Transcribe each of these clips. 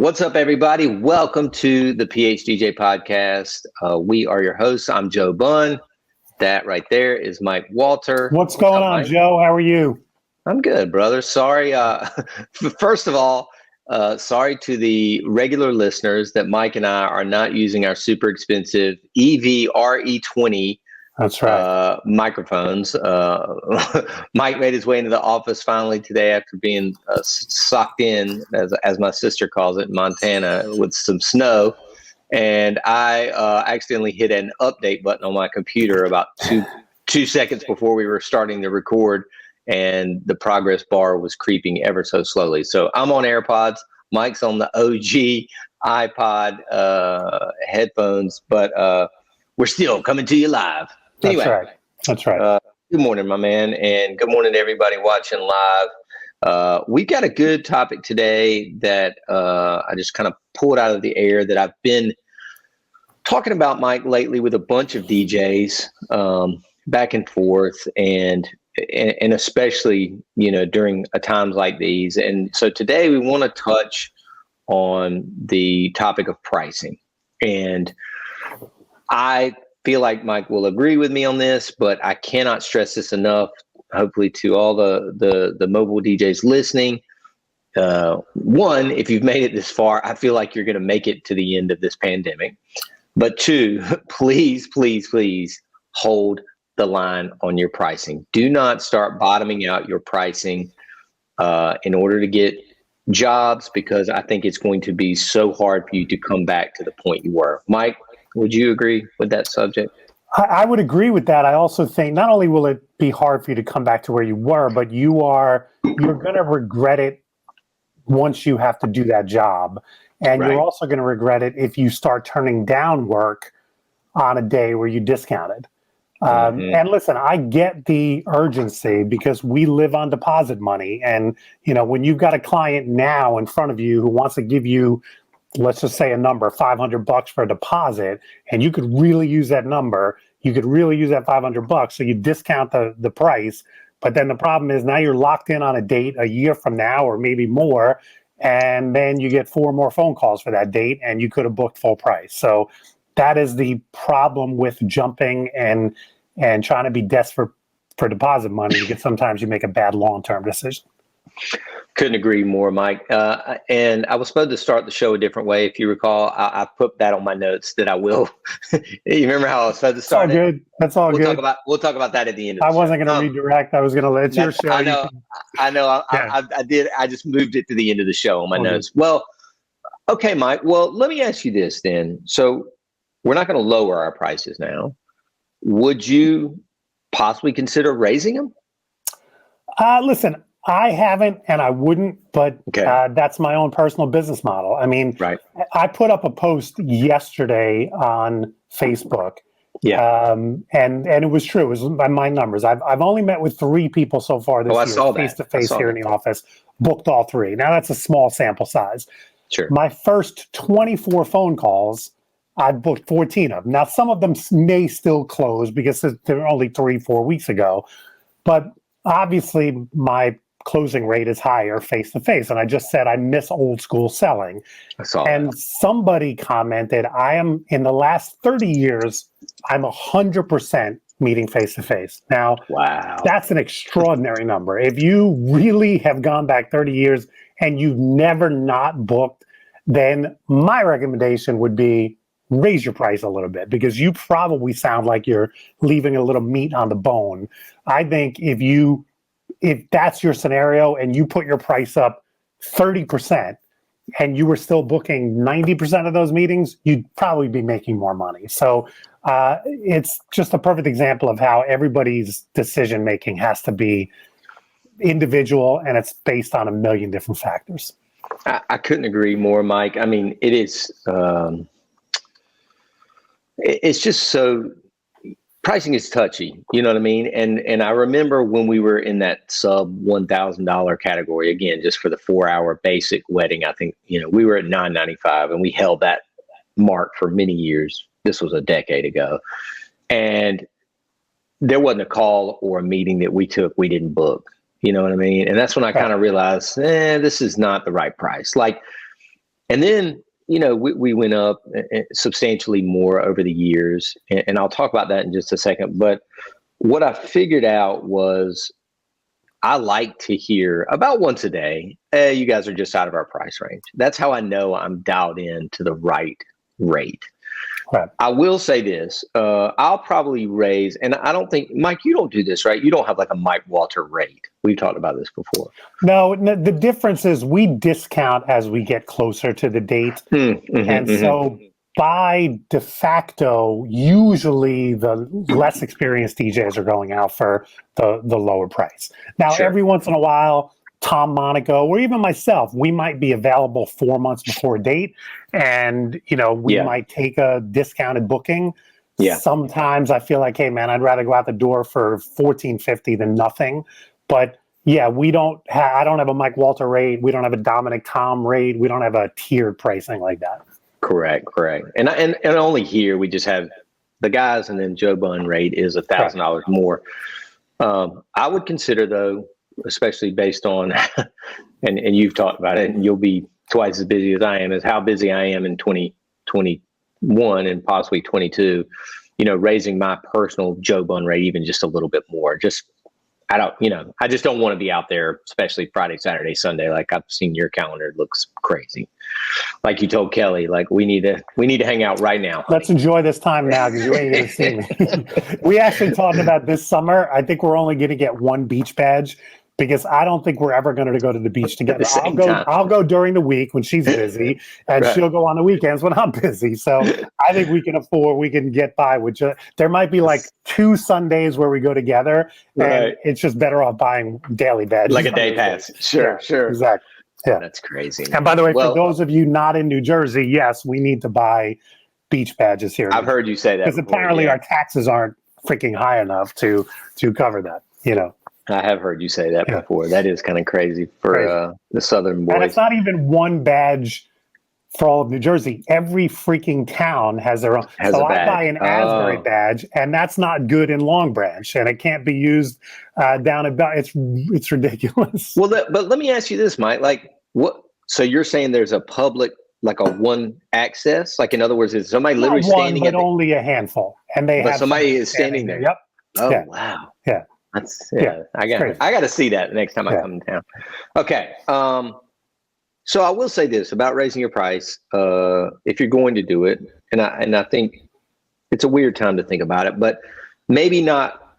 What's up, everybody? Welcome to the PHDJ podcast. We are your hosts. I'm Joe Bunn. That right there is Mike Walter. What's going on, Mike? Joe? How are you? I'm good, brother. Sorry. First of all, sorry to the regular listeners that Mike and I are not using our super expensive EV-RE20 That's right. Microphones. Mike made his way into the office finally today after being socked in, as my sister calls it, in Montana with some snow. And I accidentally hit an update button on my computer about two seconds before we were starting to record, and the progress bar was creeping ever so slowly. So I'm on AirPods. Mike's on the OG iPod headphones, but we're still coming to you live. Anyway, That's right. Good morning, my man, and good morning to everybody watching live. We've got a good topic today that I just kind of pulled out of the air that I've been talking about, Mike, lately with a bunch of DJs back and forth, and especially, during times like these. And so today we want to touch on the topic of pricing. And I feel like Mike will agree with me on this, but I cannot stress this enough, hopefully to all the mobile DJs listening. One, if you've made it this far, I feel like you're going to make it to the end of this pandemic. But two, please, please, please hold the line on your pricing. Do not start bottoming out your pricing in order to get jobs, because I think it's going to be so hard for you to come back to the point you were. Mike, would you agree with that subject? I would agree with that. I also think not only will it be hard for you to come back to where you were, but you're going to regret it once you have to do that job. And Right. You're also going to regret it if you start turning down work on a day where you discounted. And listen, I get the urgency because we live on deposit money. And, when you've got a client now in front of you who wants to give you, let's just say a number, $500 for a deposit, and you could really use that number. You could really use that $500. So you discount the price. But then the problem is now you're locked in on a date a year from now or maybe more. And then you get 4 more phone calls for that date and you could have booked full price. So that is the problem with jumping and trying to be desperate for deposit money, because sometimes you make a bad long-term decision. Couldn't agree more, Mike. And I was supposed to start the show a different way. If you recall, I put that on my notes that I will. You remember how I was supposed to start? It's all good. That's all good. We'll talk about that at the end of the I show. wasn't going to redirect. I was going to let your show. I know. I did. I just moved it to the end of the show on my notes. Good. Well, okay, Mike. Well, let me ask you this then. So we're not going to lower our prices now. Would you possibly consider raising them? Listen, I haven't and I wouldn't, but that's my own personal business model. I mean, right. I put up a post yesterday on Facebook. Yeah. And it was true. It was by my numbers. I've only met with 3 people so far this year, face-to-face here in the office, booked all 3. Now that's a small sample size. Sure. My first 24 phone calls, I've booked 14 of them. Now, some of them may still close because they're only 3-4 weeks ago, but obviously my closing rate is higher face-to-face. And I just said I miss old school selling. I saw and that. Somebody commented, in the last 30 years, I'm 100% meeting face-to-face. Now, wow, that's an extraordinary number. If you really have gone back 30 years and you've never not booked, then my recommendation would be raise your price a little bit, because you probably sound like you're leaving a little meat on the bone. I think if that's your scenario and you put your price up 30% and you were still booking 90% of those meetings, you'd probably be making more money. So it's just a perfect example of how everybody's decision-making has to be individual, and it's based on a million different factors. I couldn't agree more, Mike. I mean, it is, it's just so, pricing is touchy, you know what I mean? And I remember when we were in that sub $1,000 category, again, just for the 4-hour basic wedding, I think, we were at $995 and we held that mark for many years. This was a decade ago. And there wasn't a call or a meeting that we took we didn't book. You know what I mean? And that's when I kind of realized, this is not the right price. Like, And then, we went up substantially more over the years. And I'll talk about that in just a second. But what I figured out was I like to hear about once a day, hey, you guys are just out of our price range. That's how I know I'm dialed in to the right rate. Right. I will say this. I'll probably raise, and I don't think, Mike, you don't do this, right? You don't have like a Mike Walter rate. We've talked about this before. No, the difference is we discount as we get closer to the date. So by de facto, usually the less experienced DJs are going out for the lower price. Now, every once in a while, Tom Monaco, or even myself, we might be available 4 months before a date, and we might take a discounted booking. Sometimes I feel like, hey man, I'd rather go out the door for $14.50 than nothing. But yeah, I don't have a Mike Walter rate. We don't have a Dominic Tom rate. We don't have a tiered pricing like that. Correct. And only here we just have the guys, and then Joe Bunn rate is $1,000 more. I would consider, though, especially based on, and you've talked about it, and you'll be twice as busy as I am, as how busy I am in 2021 and possibly 22, raising my personal Joe Bunn rate even just a little bit more. I just don't want to be out there, especially Friday, Saturday, Sunday. Like I've seen your calendar, it looks crazy. Like you told Kelly, like we need to hang out right now. Let's enjoy this time now because you ain't going to see me. We actually talked about this summer. I think we're only going to get one beach badge because I don't think we're ever going to go to the beach together. I'll go during the week when she's busy, and she'll go on the weekends when I'm busy. So I think we can get by with there might be like 2 Sundays where we go together, and it's just better off buying daily badges. Like a day pass. Sure. Exactly. Yeah. That's crazy. And by the way, for those of you not in New Jersey, yes, we need to buy beach badges here. I've heard you say that. Because apparently our taxes aren't freaking high enough to cover that, I have heard you say that before. That is kind of crazy for the Southern boys. And it's not even one badge for all of New Jersey. Every freaking town has their own. I buy an Asbury badge, and that's not good in Long Branch, and it can't be used down at. It's ridiculous. Well, but let me ask you this, Mike. Like, what? So you're saying there's a public, like a one access? Like, in other words, is somebody literally standing? But only a handful, and somebody is standing there. Yep. Oh wow. Yeah. I got to see that the next time I come in town. Okay. So I will say this about raising your price, if you're going to do it, and I think it's a weird time to think about it, but maybe not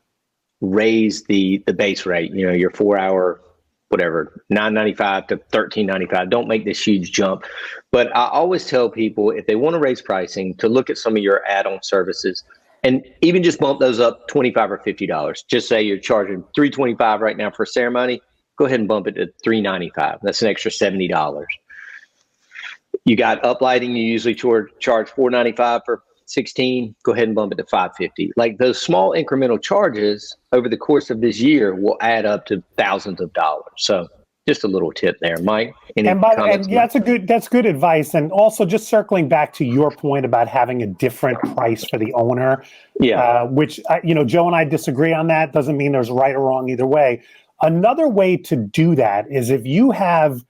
raise the base rate, your 4-hour, whatever, $9.95 to $13.95. Don't make this huge jump. But I always tell people, if they want to raise pricing, to look at some of your add-on services and even just bump those up $25 or $50. Just say you're charging $325 right now for a ceremony. Go ahead and bump it to $395. That's an extra $70. You got uplighting. You usually charge $495 for 16. Go ahead and bump it to $550. Like those small incremental charges over the course of this year will add up to thousands of dollars. So just a little tip there, Mike. That's good advice. And also just circling back to your point about having a different price for the owner, which Joe and I disagree on that. Doesn't mean there's right or wrong either way. Another way to do that is if you have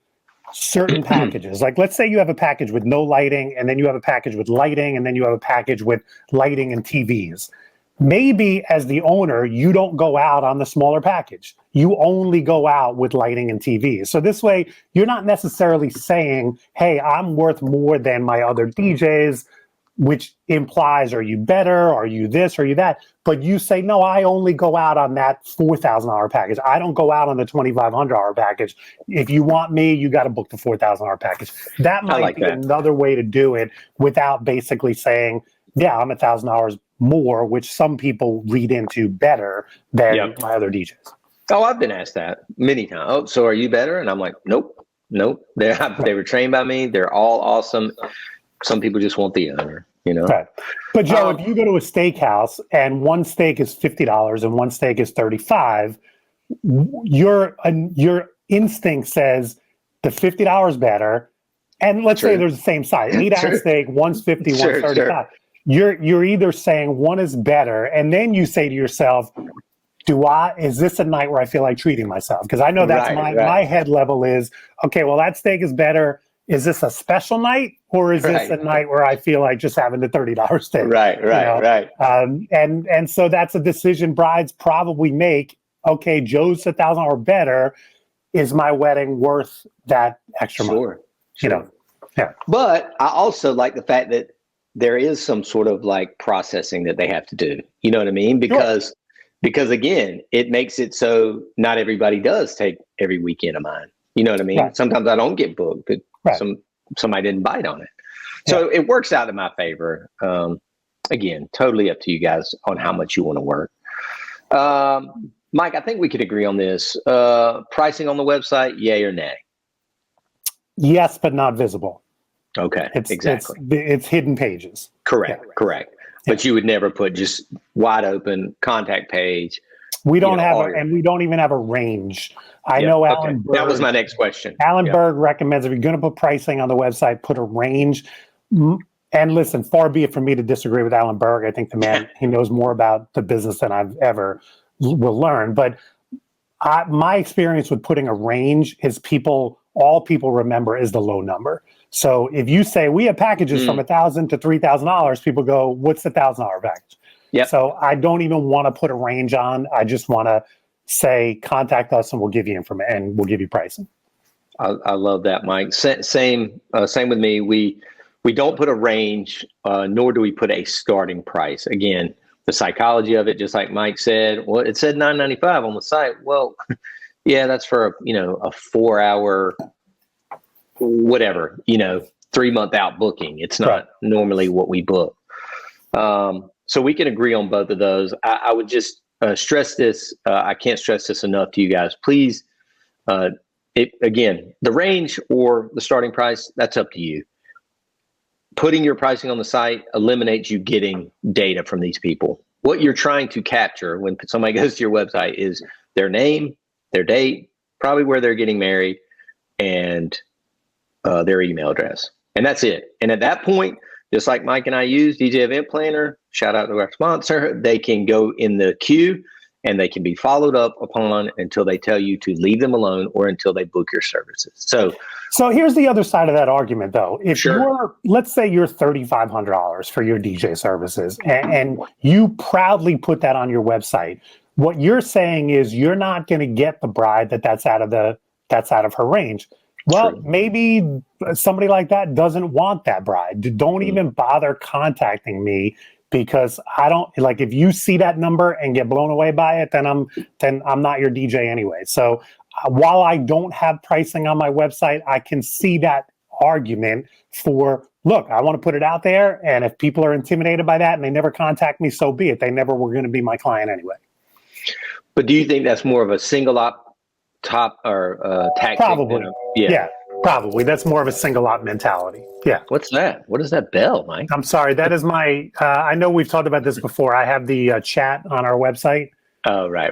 certain packages, like let's say you have a package with no lighting, and then you have a package with lighting, and then you have a package with lighting and TVs. Maybe as the owner, you don't go out on the smaller package. You only go out with lighting and TVs. So this way, you're not necessarily saying, hey, I'm worth more than my other DJs, which implies, are you better? Are you this? Are you that? But you say, no, I only go out on that $4,000 package. I don't go out on the $2,500 package. If you want me, you got to book the $4,000 package. That might be another way to do it without basically saying, yeah, I'm $1,000 more, which some people read into better than my other DJs. Oh, I've been asked that many times. Oh, so are you better? And I'm like, nope. They were trained by me. They're all awesome. Some people just want the owner, Right. But Joe, if you go to a steakhouse and one steak is $50 and one steak is $35, your instinct says the $50 better. And let's say there's the same size, 8-ounce steak, one's 50, one's 35. You're either saying one is better, and then you say to yourself, is this a night where I feel like treating myself? Because I know that's my head level is, okay, well, that steak is better. is this a special night or is this a night where I feel like just having the $30 steak? Right. And so that's a decision brides probably make. Okay, Joe's $1,000 or better. Is my wedding worth that extra money? Sure. But I also like the fact that there is some sort of like processing that they have to do. You know what I mean? Because again, it makes it so not everybody does take every weekend of mine. You know what I mean? Right. Sometimes I don't get booked, but somebody didn't bite on it. So it works out in my favor. Again, totally up to you guys on how much you want to work. Mike, I think we could agree on this. Pricing on the website, yay or nay? Yes, but not visible. Okay, exactly. It's hidden pages. Correct. But you would never put just wide open contact page. We don't and we don't even have a range. I know Alan Berg. That was my next question. Alan Berg recommends if you're going to put pricing on the website, put a range. And listen, far be it from me to disagree with Alan Berg. I think the man, he knows more about the business than I've ever will learn. But my experience with putting a range is all people remember is the low number. So if you say we have packages from $1,000 to $3,000, people go, what's the $1,000 package? Yep. So I don't even want to put a range on. I just want to say, contact us and we'll give you information and we'll give you pricing. I love that, Mike. Same with me. We don't put a range, nor do we put a starting price. Again, the psychology of it, just like Mike said, well, it said $9.95 on the site. Well, yeah, that's for a 4-hour, whatever, 3-month out booking. It's not normally what we book. So we can agree on both of those. I would just stress this. I can't stress this enough to you guys. Please, again, the range or the starting price, that's up to you. Putting your pricing on the site eliminates you getting data from these people. What you're trying to capture when somebody goes to your website is their name, their date, probably where they're getting married, and their email address. And that's it. And at that point, just like Mike and I use DJ Event Planner, shout out to our sponsor, they can go in the queue and they can be followed up upon until they tell you to leave them alone or until they book your services. So here's the other side of that argument, though. If let's say you're $3,500 for your DJ services and you proudly put that on your website, what you're saying is you're not going to get the bride that's out of her range. Well, maybe somebody like that doesn't want that bride. Don't even bother contacting me because I don't like, if you see that number and get blown away by it, then I'm not your DJ anyway. So while I don't have pricing on my website, I can see that argument for, look, I want to put it out there. And if people are intimidated by that and they never contact me, so be it. They never were going to be my client anyway. But do you think that's more of a single op top or tactic? Probably. Yeah, probably. That's more of a single op mentality. Yeah. What's that? What is that bell, Mike? I'm sorry. That is my, I know we've talked about this before. I have the chat on our website. Oh, right.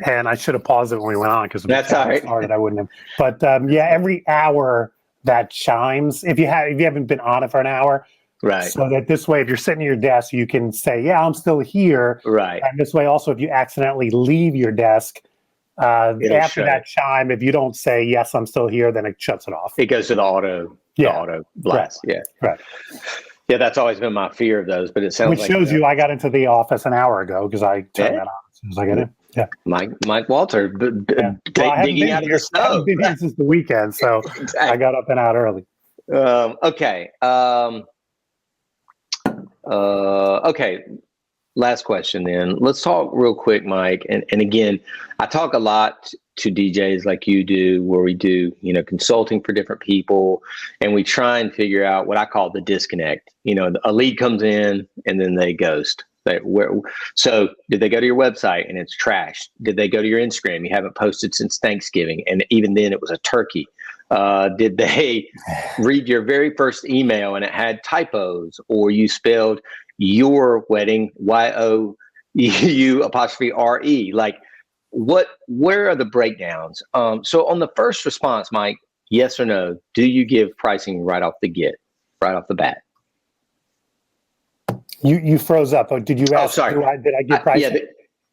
And I should have paused it when we went on because that's all right. Started, I wouldn't have. But every hour that chimes, if you haven't been on it for an hour, right? So that this way, if you're sitting at your desk, you can say, "Yeah, I'm still here." Right. And this way, also, if you accidentally leave your desk after that chime, if you don't say "Yes, I'm still here," then it shuts it off. It goes to the auto blast. Right. Right. Yeah, that's always been my fear of those. But it sounds which shows you I got into the office an hour ago because I turned that on as soon as I got in. Yeah, Mike Walter, digging out of your stove. I haven't been here since the weekend, so exactly. I got up and out early. Okay. Okay. Last question then. Let's talk real quick, Mike. And again, I talk a lot to DJs like you do, where we do, consulting for different people, and we try and figure out what I call the disconnect. A lead comes in and then they ghost. So did they go to your website and it's trashed? Did they go to your Instagram? You haven't posted since Thanksgiving. And even then it was a turkey. Did they read your very first email and it had typos, or you spelled your wedding YOU'Re? Like where are the breakdowns? So on the first response, Mike, yes or no, do you give pricing right off the bat? You froze up. Oh, did you ask? Oh, sorry. Did I give pricing?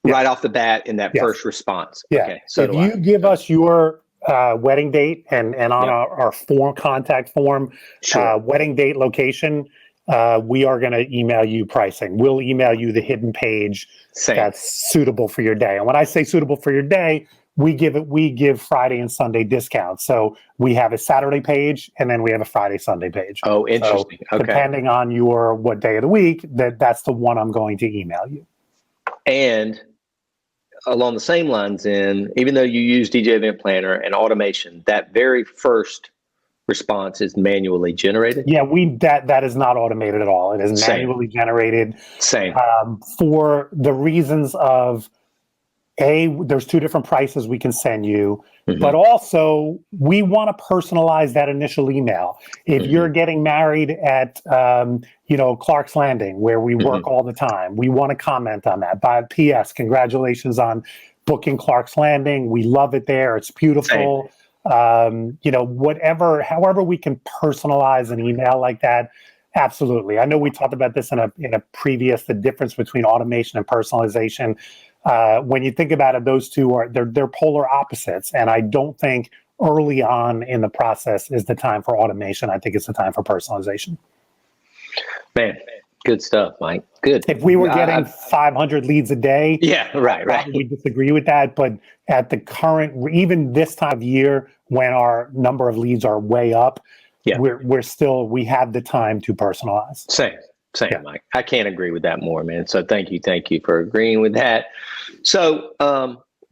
Right off the bat in that first response. Yeah. Okay, so if you give us your wedding date and on our form, contact form, wedding date, location, we are going to email you pricing. We'll email you the hidden page that's suitable for your day. And when I say suitable for your day, we give Friday and Sunday discounts. So we have a Saturday page and then we have a Friday, Sunday page. Oh, interesting. So depending on what day of the week, that's the one I'm going to email you. And along the same lines, even though you use DJ Event Planner and automation, that very first response is manually generated? Yeah, that is not automated at all. It is manually generated. For the reasons of, there's two different prices we can send you, but also we want to personalize that initial email. If you're getting married at, Clark's Landing, where we work all the time, we want to comment on that. By P.S., congratulations on booking Clark's Landing. We love it there. It's beautiful. However we can personalize an email like that. Absolutely. I know we talked about this in a previous, the difference between automation and personalization. When you think about it, those two they're polar opposites. And I don't think early on in the process is the time for automation. I think it's the time for personalization. Man, good stuff, Mike. Good. If we were getting 500 leads a day, we disagree with that. But at the current, even this time of year, when our number of leads are way up, we have the time to personalize. Same, Mike. I can't agree with that more, man. So thank you for agreeing with that. So,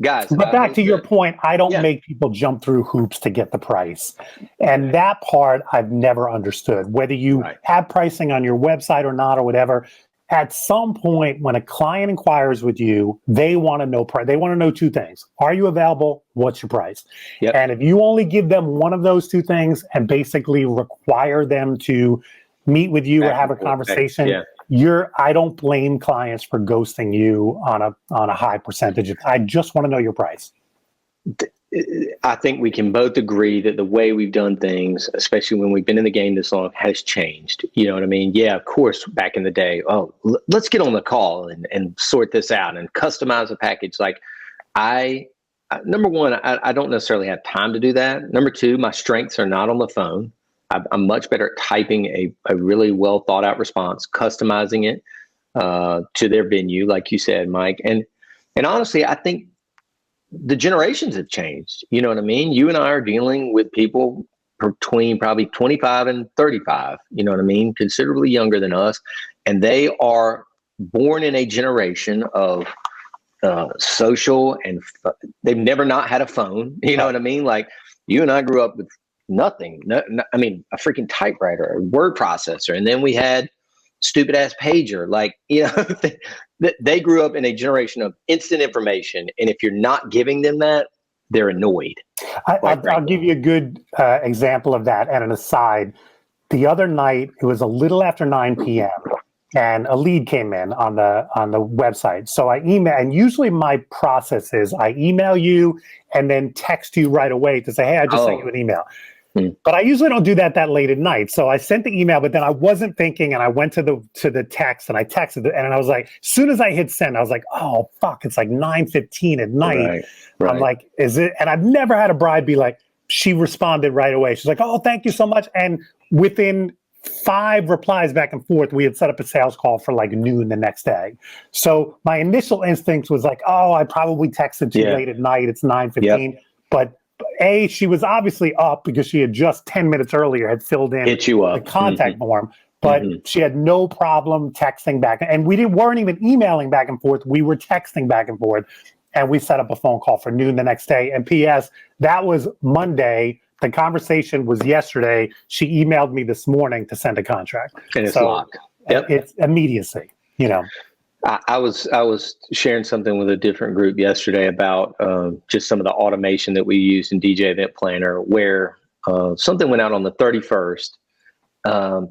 guys, but back to your point, I don't make people jump through hoops to get the price. And that part I've never understood. Whether you have pricing on your website or not or whatever, at some point when a client inquires with you, they want to know price. They want to know two things. Are you available? What's your price? And if you only give them one of those two things and basically require them to meet with you or have a conversation, I don't blame clients for ghosting you on a high percentage. I just want to know your price. I think we can both agree that the way we've done things, especially when we've been in the game this long, has changed. You know what I mean? Yeah, of course, back in the day, let's get on the call and sort this out and customize a package. Like number one, I don't necessarily have time to do that. Number two, my strengths are not on the phone. I'm much better at typing a really well thought out response, customizing it to their venue, like you said, Mike. And honestly, I think the generations have changed. You know what I mean? You and I are dealing with people between probably 25 and 35, you know what I mean? Considerably younger than us. And they are born in a generation of social, and they've never not had a phone. You know what I mean? Like you and I grew up with nothing. I mean, a freaking typewriter, a word processor. And then we had stupid ass pager. Like, they grew up in a generation of instant information. And if you're not giving them that, they're annoyed. I'll give you a good example of that. And an aside, the other night, it was a little after 9 p.m. and a lead came in on the website. So I email, and usually my process is I email you and then text you right away to say, hey, I just sent you an email. But I usually don't do that late at night. So I sent the email, but then I wasn't thinking, and I went to the text and I texted it, and I was like, as soon as I hit send, I was like, oh fuck, it's like 9:15 at night. Right. I'm like, is it? And I've never had a bride be like, she responded right away. She's like, oh, thank you so much. And within 5 replies back and forth, we had set up a sales call for like noon the next day. So my initial instinct was like, oh, I probably texted too late at night. It's 9:15. But she was obviously up because she had just 10 minutes earlier had filled in the contact form. But she had no problem texting back. And we weren't even emailing back and forth. We were texting back and forth. And we set up a phone call for noon the next day. And P.S., that was Monday. The conversation was yesterday. She emailed me this morning to send a contract. And it's locked. It's immediacy, I was sharing something with a different group yesterday about just some of the automation that we use in DJ Event Planner, where something went out on the 31st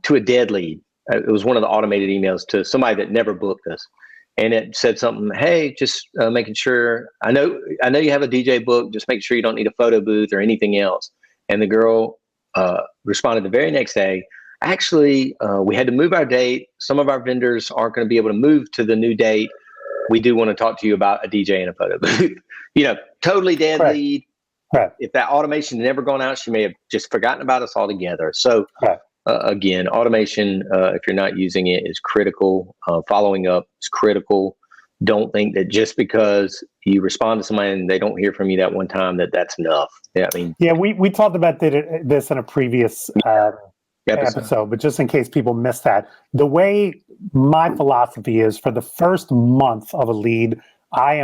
to a dead lead. It was one of the automated emails to somebody that never booked us. And it said something, hey, just making sure, I know you have a DJ book, just make sure you don't need a photo booth or anything else. And the girl responded the very next day, actually, we had to move our date. Some of our vendors aren't going to be able to move to the new date. We do want to talk to you about a DJ and a photo booth. Totally dead lead. Right. if that automation had never gone out, she may have just forgotten about us altogether. So Right. again, automation, if you're not using it, is critical. Following up is critical. Don't think that just because you respond to somebody and they don't hear from you that one time, that's enough. Yeah, I mean, yeah, we talked about this in a previous episode, but just in case people missed that, the way my philosophy is for the first month of a lead, I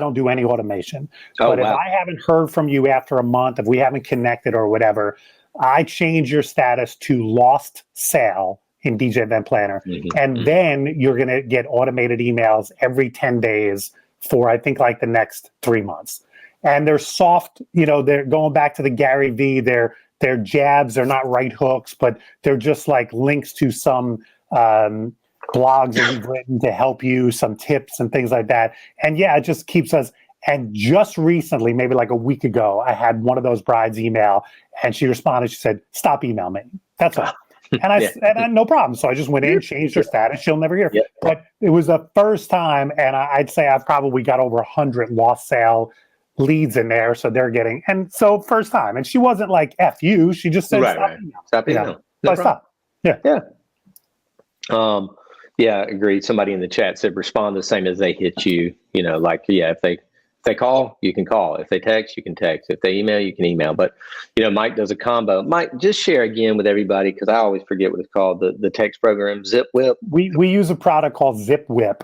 don't do any automation. But if I haven't heard from you after a month, if we haven't connected or whatever, I change your status to lost sale in DJ Event Planner. And then you're going to get automated emails every 10 days for, I think, like the next 3 months. And they're soft, they're going back to the Gary V, they're jabs, they're not right hooks, but they're just like links to some blogs that we've written to help you, some tips and things like that. And yeah, it just keeps us. And just recently, maybe like a week ago, I had one of those brides email and she responded, she said, "Stop emailing me." That's all. And I no problem. So I just went in, changed her status. She'll never hear. But it was the first time, and I'd say I've probably got over 100 lost sale leads in there. So they're getting, and so first time. And she wasn't like, F you. She just said, stop email. No stop. Yeah. Yeah, agreed. Somebody in the chat said respond the same as they hit you. If they call, you can call. If they text, you can text. If they email, you can email. But, Mike does a combo. Mike, just share again with everybody, because I always forget what it's called, the text program, Zipwhip. We use a product called Zipwhip.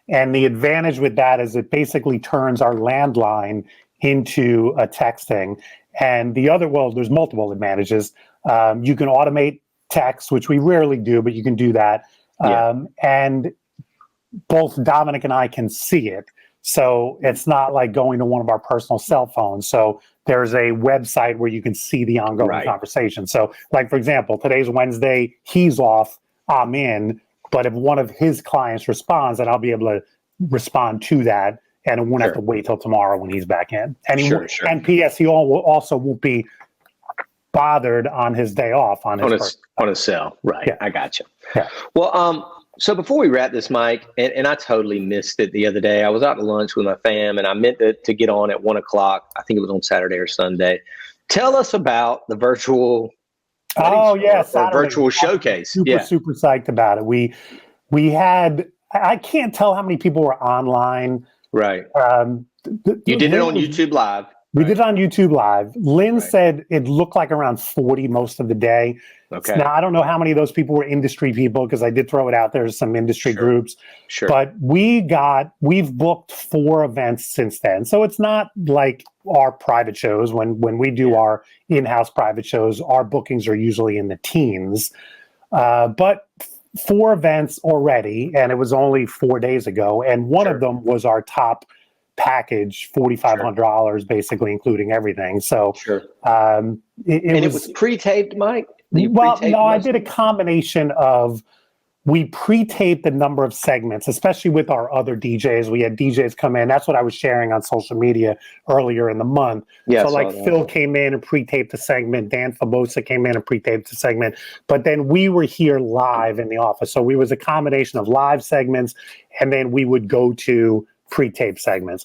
And the advantage with that is it basically turns our landline into a texting. And there's multiple advantages. You can automate text, which we rarely do, but you can do that. And both Dominic and I can see it. So it's not like going to one of our personal cell phones. So there's a website where you can see the ongoing conversation. So like, for example, today's Wednesday, he's off, I'm in, but if one of his clients responds, then I'll be able to respond to that. And it won't have to wait till tomorrow when he's back in. And and P.S. he also won't be bothered on his day off on his cell. Right. Yeah. I got you. Yeah. Well, so before we wrap this, Mike, and I totally missed it the other day. I was out to lunch with my fam, and I meant to get on at 1 o'clock. I think it was on Saturday or Sunday. Tell us about the virtual. Virtual showcase. Super psyched about it. We had. I can't tell how many people were online. Right. You did it on YouTube Live. We did it on YouTube Live. Lynn said it looked like around 40 most of the day. Okay. Now, I don't know how many of those people were industry people, because I did throw it out there to some industry groups. Sure. But we've booked 4 events since then. So it's not like our private shows. When we do our in-house private shows, our bookings are usually in the teens. But 4 events already, and it was only 4 days ago. And one of them was our top package, $4,500, basically including everything. So it was pre-taped, Mike? I did a combination of, we pre-taped the number of segments, especially with our other DJs. We had DJs come in. That's what I was sharing on social media earlier in the month. Yeah, so Phil came in and pre-taped the segment. Dan Fabosa came in and pre-taped the segment. But then we were here live in the office. So we was a combination of live segments, and then we would go to pre-taped segments.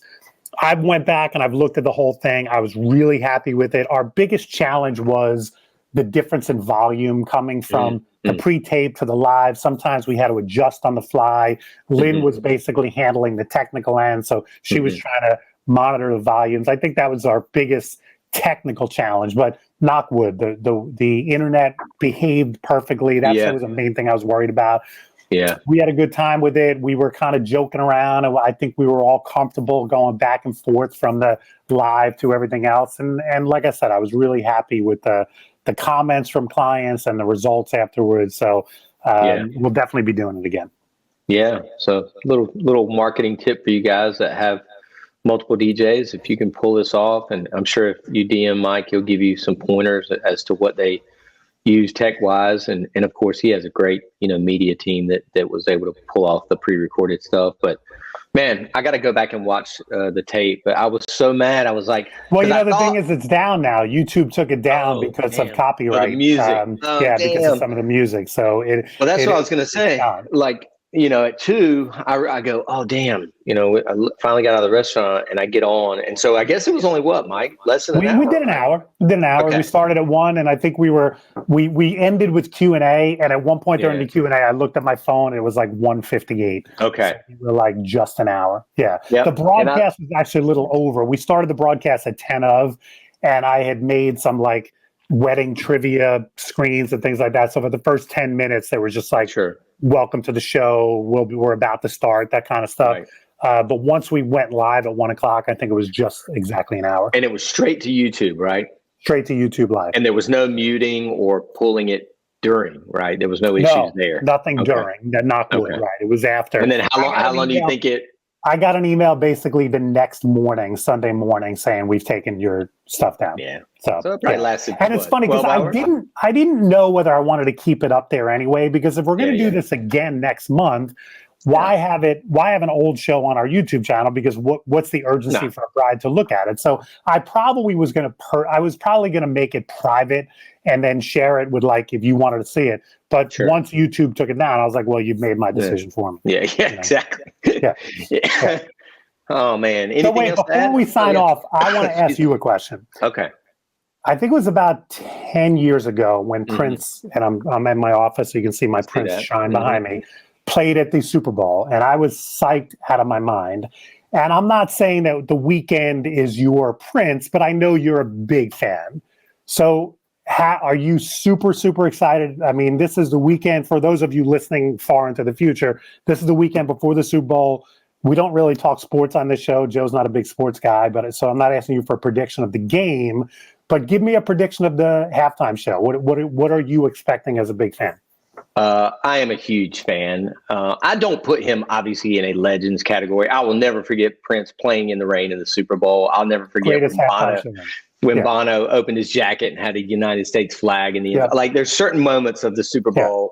I went back and I've looked at the whole thing. I was really happy with it. Our biggest challenge was the difference in volume coming from the pre-tape to the live. Sometimes we had to adjust on the fly. Lynn was basically handling the technical end, so she was trying to monitor the volumes. I think that was our biggest technical challenge, but knock wood, the internet behaved perfectly. That was the main thing I was worried about. Yeah, we had a good time with it. We were kind of joking around, and I think we were all comfortable going back and forth from the live to everything else. And like I said, I was really happy with the comments from clients and the results afterwards. So we'll definitely be doing it again. Yeah. So little marketing tip for you guys that have multiple DJs. If you can pull this off, and I'm sure if you DM Mike, he'll give you some pointers as to what they use tech wise. And of course he has a great, media team that was able to pull off the pre-recorded stuff. But man, I got to go back and watch the tape, but I was so mad. I was like, well, the thing is, it's down now. YouTube took it down because of copyright. Music. Because of some of the music. So that's what I was going to say. Like, at 2, I go, oh, damn, I finally got out of the restaurant and I get on. And so I guess it was only what, Mike? Less than an hour? We did an hour. We did an hour. Okay. We started at 1, and I think we ended with Q&A. And at one point during the Q&A, I looked at my phone. And it was like 1:58. Okay. So we were like just an hour. Yeah. Yep. The broadcast was actually a little over. We started the broadcast at 10 of, and I had made some like wedding trivia screens and things like that. So for the first 10 minutes, they were just like, sure, welcome to the show. We're about to start, that kind of stuff. Right. But once we went live at 1 o'clock, I think it was just exactly an hour. And it was straight to YouTube, right? Straight to YouTube live. And there was no muting or pulling it during, right? There was no issues there. Nothing during. Not good, right? It was after. And then how long do you think it? I got an email basically the next morning, Sunday morning, saying we've taken your stuff down. Yeah. So it probably lasted. And it's funny because I didn't know whether I wanted to keep it up there anyway, because if we're going to do this again next month, why have an old show on our YouTube channel? Because what's the urgency for a bride to look at it? So I probably was going to make it private and then share it with, like, if you wanted to see it. But once YouTube took it down, I was like, well, you've made my decision for me. Yeah, exactly. Yeah. Oh, man. Anything else before we sign off, I want to ask you a question. Okay. I think it was about 10 years ago when Prince, and I'm in my office, so you can see my Prince shine behind me, played at the Super Bowl, and I was psyched out of my mind. And I'm not saying that The Weeknd is your Prince, but I know you're a big fan. So are you super, super excited? I mean, this is the weekend, for those of you listening far into the future, this is the weekend before the Super Bowl. We don't really talk sports on this show. Joe's not a big sports guy, so I'm not asking you for a prediction of the game, but give me a prediction of the halftime show. What are you expecting as a big fan? I am a huge fan. I don't put him obviously in a legends category. I will never forget Prince playing in the rain in the Super Bowl. I'll never forget when Bono opened his jacket and had a United States flag in the end. Like, there's certain moments of the Super Bowl,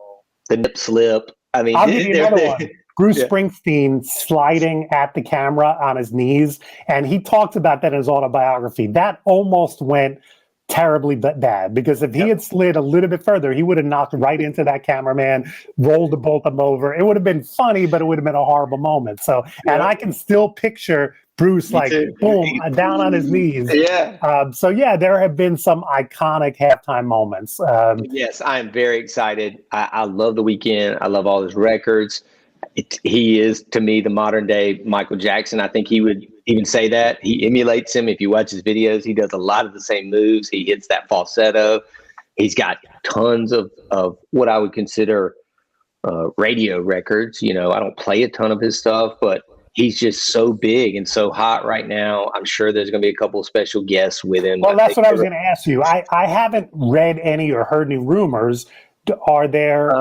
the nip slip. I mean, I'll give you another one. Bruce Springsteen sliding at the camera on his knees, and he talked about that in his autobiography. That almost went terribly bad, because if he had slid a little bit further, he would have knocked right into that cameraman, rolled the both of them over. It would have been funny, but it would have been a horrible moment. So, and I can still picture Bruce boom, down on his knees. There have been some iconic halftime moments. Yes, I am very excited. I love The Weeknd. I love all his records. He is, to me, the modern day Michael Jackson. I think he would even say that. He emulates him. If you watch his videos, he does a lot of the same moves. He hits that falsetto. He's got tons of what I would consider radio records. I don't play a ton of his stuff, but he's just so big and so hot right now. I'm sure there's going to be a couple of special guests with him. Well, that's what I was going to ask you. I haven't read any or heard any rumors. Are there?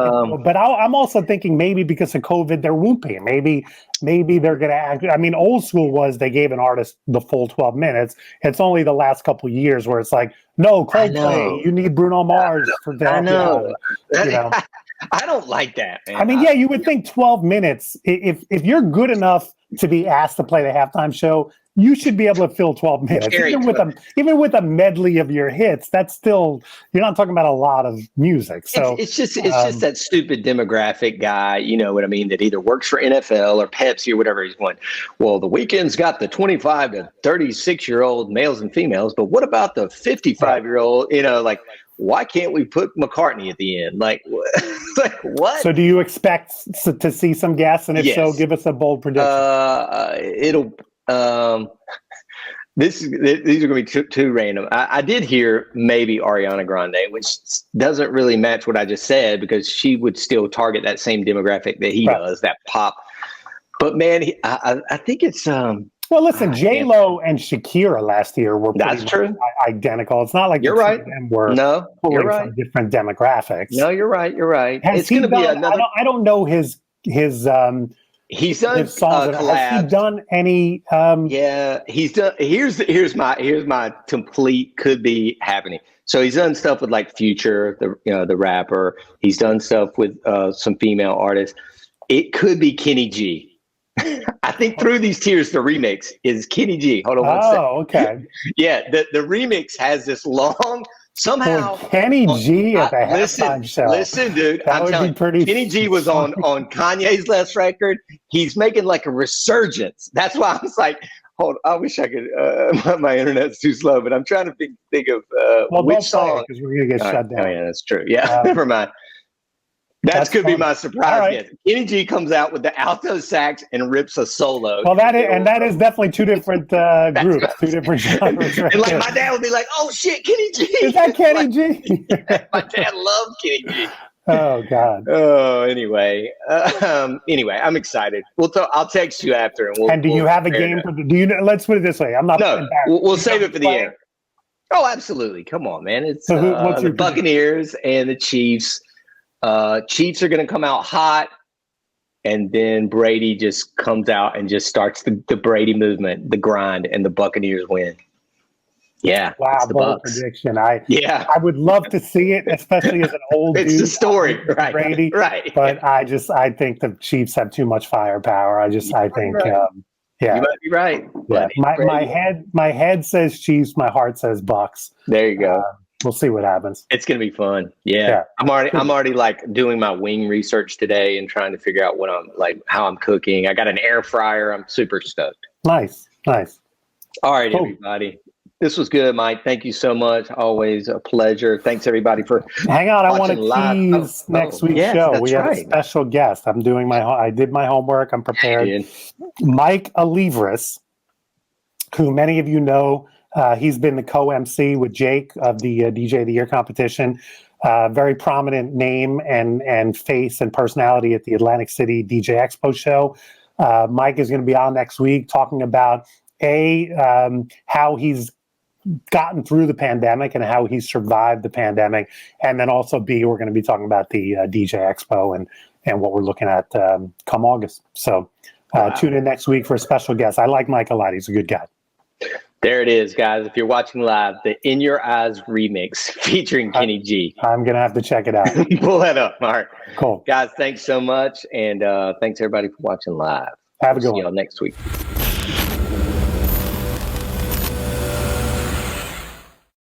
But I'm also thinking maybe because of COVID, there won't be. Maybe they're going to act. I mean, old school was they gave an artist the full 12 minutes. It's only the last couple of years where it's like, no, Coldplay, you need Bruno Mars for that. I know. I don't like that, man. I mean, you would think 12 minutes. If you're good enough to be asked to play the halftime show, you should be able to fill 12 minutes. Even with a medley of your hits, that's still, you're not talking about a lot of music. So it's just that stupid demographic guy, you know what I mean, that either works for NFL or Pepsi or whatever he's going, well, The Weeknd's got the 25 to 36-year-old males and females, but what about the 55-year-old, like, why can't we put McCartney at the end? Like what? So do you expect to see some guests? And if so, give us a bold prediction. These are going to be too random. I did hear maybe Ariana Grande, which doesn't really match what I just said, because she would still target that same demographic that he does, that pop. But man, I think it's well, listen, J-Lo and Shakira last year were pretty much identical. It's not like you're right. You're right. From different demographics. No, you're right. It's going to be another. I don't know his. He's done songs. Has he done any? He's done. Here's my complete could be happening. So he's done stuff with like Future, the rapper. He's done stuff with some female artists. It could be Kenny G. I think Through These Tears, the remix is Kenny G. Hold on one second. Oh, okay. Yeah, the remix has this long Somehow, Kenny G at the halftime show. Listen, dude. That would be pretty Kenny G was on Kanye's last record. He's making like a resurgence. That's why I was like, hold. I wish I could. My internet's too slow, but I'm trying to think of which song. Because we're gonna get shut down. Oh yeah, that's true. Yeah, never mind. That could be my surprise. Right. Kenny G comes out with the alto sax and rips a solo. Well, that is definitely two different groups, two different genres. And like my dad would be like, "Oh shit, Kenny G!" Is that Kenny G? My dad loved Kenny G. Oh God. Oh, anyway, I'm excited. I'll text you after, and do you have a game? Let's put it this way. I'm not. No, we'll save it for the end. Oh, absolutely. Come on, man. It's the Buccaneers and the Chiefs. Chiefs are going to come out hot, and then Brady just comes out and just starts the Brady movement, the grind, and the Buccaneers win. Yeah, wow, bold prediction. I would love to see it, especially as an old dude. It's the story, right? Brady, right? But I think the Chiefs have too much firepower. I think, right. Yeah, you might be right. Yeah. My head says Chiefs, my heart says Bucks. There you go. We'll see what happens. It's gonna be fun. Yeah. I'm already like doing my wing research today and trying to figure out how I'm cooking. I got an air fryer. I'm super stoked. Nice. All right, everybody. This was good, Mike. Thank you so much. Always a pleasure. Thanks everybody for hang on. I want to tease next week's show. We have a special guest. I did my homework. I'm prepared. Mike Alivris, who many of you know. He's been the co-MC with Jake of the DJ of the Year competition. Very prominent name and face and personality at the Atlantic City DJ Expo show. Mike is going to be on next week talking about how he's gotten through the pandemic and how he's survived the pandemic. And then also we're going to be talking about the DJ Expo and what we're looking at come August. So tune in next week for a special guest. I like Mike a lot. He's a good guy. There it is, guys. If you're watching live, the In Your Eyes remix featuring Kenny G. I'm going to have to check it out. Pull that up. All right. Cool. Guys, thanks so much. And thanks, everybody, for watching live. Have a good one. See y'all next week.